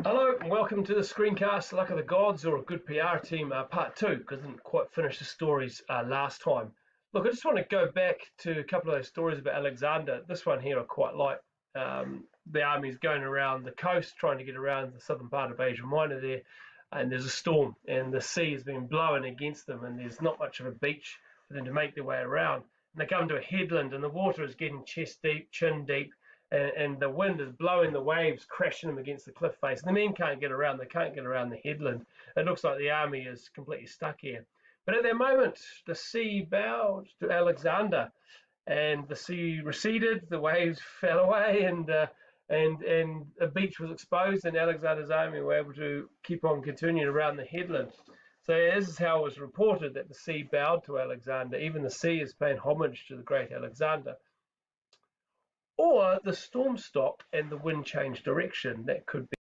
Hello and welcome to the screencast Luck of the Gods, or a Good PR Team part 2, because I didn't quite finish the stories last time. Look, I just want to go back to a couple of those stories about Alexander. This one here I quite like. The army's going around the coast trying to get around the southern part of Asia Minor there, and there's a storm and the sea has been blowing against them and there's not much of a beach for them to make their way around. And they come to a headland and the water is getting chest deep, chin deep, and the wind is blowing the waves, crashing them against the cliff face. And the men can't get around. They can't get around the headland. It looks like the army is completely stuck here. But at that moment, the sea bowed to Alexander, and the sea receded. The waves fell away, and a beach was exposed, and Alexander's army were able to keep on continuing around the headland. So this is how it was reported that the sea bowed to Alexander. Even the sea is paying homage to the great Alexander. Or the storm stopped and the wind changed direction. That could be.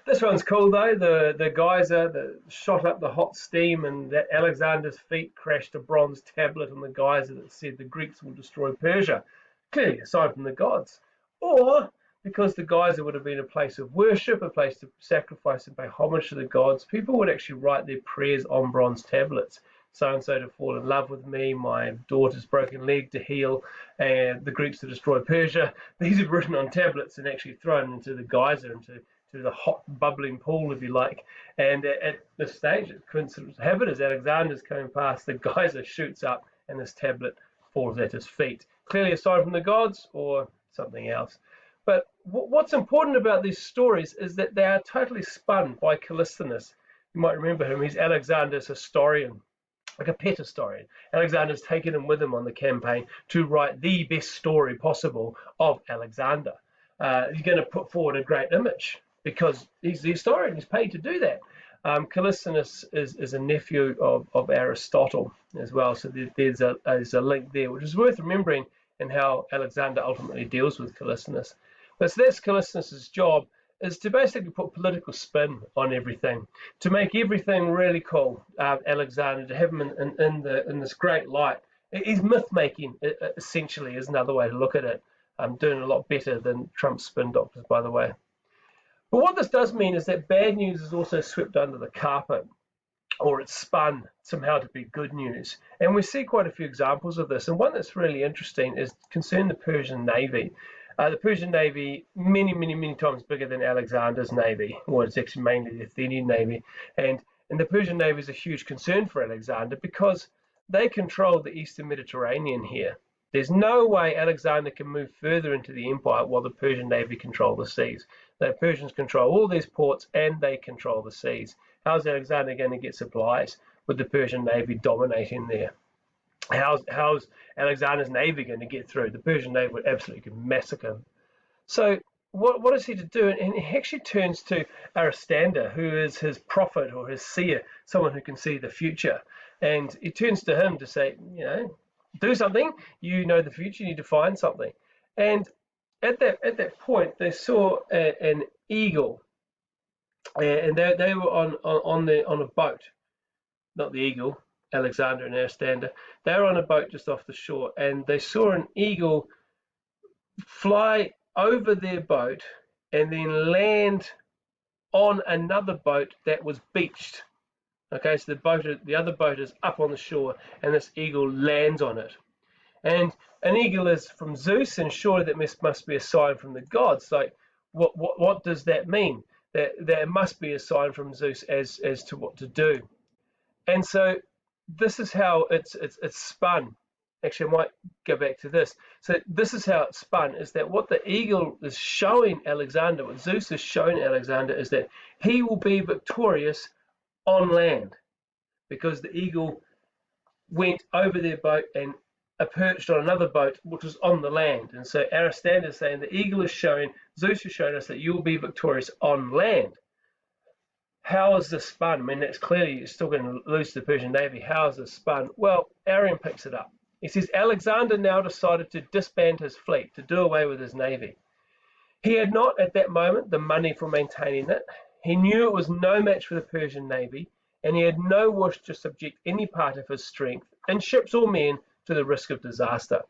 This one's cool though. The geyser that shot up the hot steam, and that Alexander's feet crashed a bronze tablet on the geyser that said the Greeks will destroy Persia. Clearly a sign from the gods. Or because the geyser would have been a place of worship, a place to sacrifice and pay homage to the gods, people would actually write their prayers on bronze tablets. So-and-so to fall in love with me, my daughter's broken leg to heal, and the Greeks to destroy Persia. These are written on tablets and actually thrown into the geyser, into the hot bubbling pool, if you like. And at this stage, it coincidence habit as Alexander's coming past, the geyser shoots up and this tablet falls at his feet. Clearly a sign from the gods or something else. But what's important about these stories is that they are totally spun by Callisthenes. You might remember him. He's Alexander's historian, like a pet historian. Alexander's taken him with him on the campaign to write the best story possible of Alexander. He's going to put forward a great image because he's the historian. He's paid to do that. Callisthenes is a nephew of Aristotle as well, so there's a link there, which is worth remembering in how Alexander ultimately deals with Callisthenes. But so that's Callisthenes' job, is to basically put political spin on everything, to make everything really cool. Alexander, to have him in this great light. He's myth making, essentially, is another way to look at it. Doing a lot better than Trump's spin doctors, by the way. But what this does mean is that bad news is also swept under the carpet, or it's spun somehow to be good news. And we see quite a few examples of this. And one that's really interesting is concerning the Persian Navy. The Persian Navy, many times bigger than Alexander's Navy, or it's actually mainly the Athenian Navy. And the Persian Navy is a huge concern for Alexander because they control the Eastern Mediterranean here. There's no way Alexander can move further into the empire while the Persian Navy control the seas. The Persians control all these ports and they control the seas. How's Alexander going to get supplies with the Persian Navy dominating there? How's Alexander's navy going to get through? The Persian navy would absolutely massacre him. So what is he to do? And he actually turns to Aristander, who is his prophet or his seer, someone who can see the future. And he turns to him to say, do something. You know the future. You need to find something. And at that point, they saw an eagle, and they were on a boat, not the eagle. Alexander and Aristander, they were on a boat just off the shore, and they saw an eagle fly over their boat and then land on another boat that was beached. Okay, so the other boat is up on the shore, and this eagle lands on it. And an eagle is from Zeus, and surely that must be a sign from the gods. Like, what does that mean? That must be a sign from Zeus as to what to do. And so this is how it's spun. Actually, I might go back to this. So this is how it's spun, is that what the eagle is showing Alexander, what Zeus is showing Alexander, is that he will be victorious on land because the eagle went over their boat and perched on another boat which was on the land. And so Aristander is saying the eagle is showing, Zeus is showing us that you will be victorious on land. How is this spun? I mean, that's clearly you're still going to lose to the Persian Navy. How is this spun? Well, Arrian picks it up. He says Alexander now decided to disband his fleet, to do away with his navy. He had not at that moment the money for maintaining it. He knew it was no match for the Persian Navy, and he had no wish to subject any part of his strength, in ships or men, to the risk of disaster.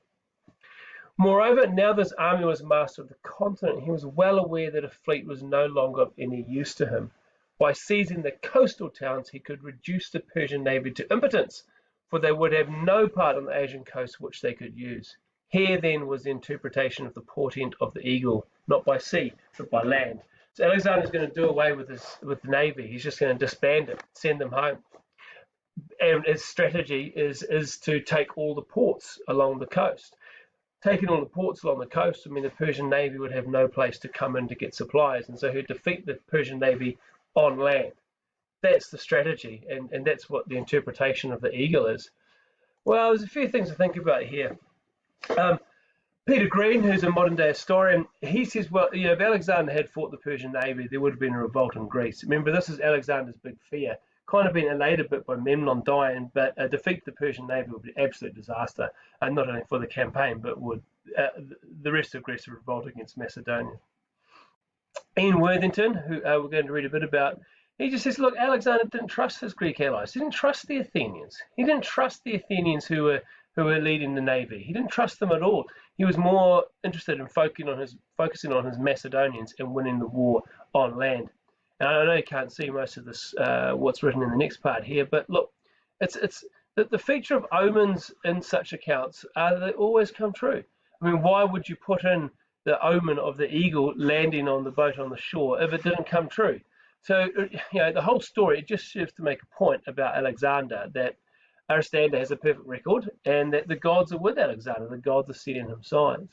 Moreover, now this army was master of the continent, he was well aware that a fleet was no longer of any use to him. By seizing the coastal towns, he could reduce the Persian navy to impotence, for they would have no part on the Asian coast which they could use. Here then was the interpretation of the portent of the eagle, not by sea, but by land. So Alexander's going to do away with the navy. He's just going to disband it, send them home. And his strategy is to take all the ports along the coast. Taking all the ports along the coast would mean the Persian navy would have no place to come in to get supplies, and so he'd defeat the Persian navy on land. That's the strategy, and that's what the interpretation of the eagle is. Well, there's a few things to think about here. Peter Green, who's a modern day historian, he says, well, if Alexander had fought the Persian navy, there would have been a revolt in Greece. Remember, this is Alexander's big fear. Kind of been allayed a bit by Memnon dying, but a defeat the Persian navy would be an absolute disaster, and not only for the campaign, but would the rest of Greece would revolt against Macedonia. Ian Worthington, who we're going to read a bit about, he just says, look, Alexander didn't trust his Greek allies. He didn't trust the Athenians. He didn't trust the Athenians who were leading the navy. He didn't trust them at all. He was more interested in focusing on his Macedonians and winning the war on land. And I know you can't see most of this, what's written in the next part here, but look, it's the feature of omens in such accounts are that they always come true. I mean, why would you put in the omen of the eagle landing on the boat on the shore if it didn't come true? So, the whole story, it just serves to make a point about Alexander, that Aristander has a perfect record and that the gods are with Alexander, the gods are sending him signs.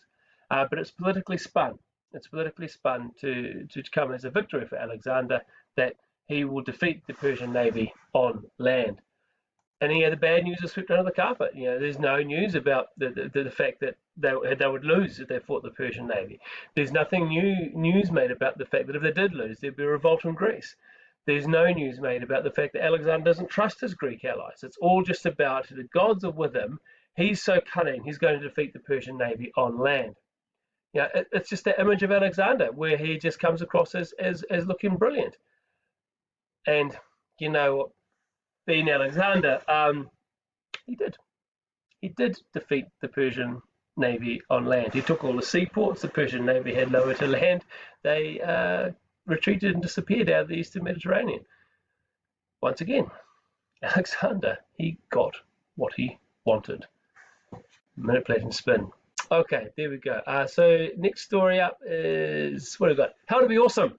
But it's politically spun. It's politically spun to come as a victory for Alexander, that he will defeat the Persian navy on land. And the bad news is swept under the carpet. There's no news about the fact that they would lose if they fought the Persian navy. There's nothing news made about the fact that if they did lose, there'd be a revolt in Greece. There's no news made about the fact that Alexander doesn't trust his Greek allies. It's all just about the gods are with him. He's so cunning, he's going to defeat the Persian navy on land. It's just that image of Alexander where he just comes across as looking brilliant. And, being Alexander, he did defeat the Persian navy on land. He took all the seaports. The Persian navy had nowhere to land. They retreated and disappeared out of the Eastern Mediterranean. Once again, Alexander, he got what he wanted. Manipulate and spin. Okay, there we go. So next story up is, what have we got? How to be awesome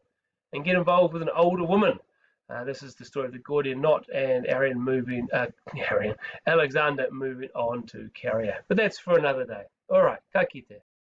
and get involved with an older woman. This is the story of the Gordian knot and Alexander moving on to Caria. But that's for another day. All right, ka kite.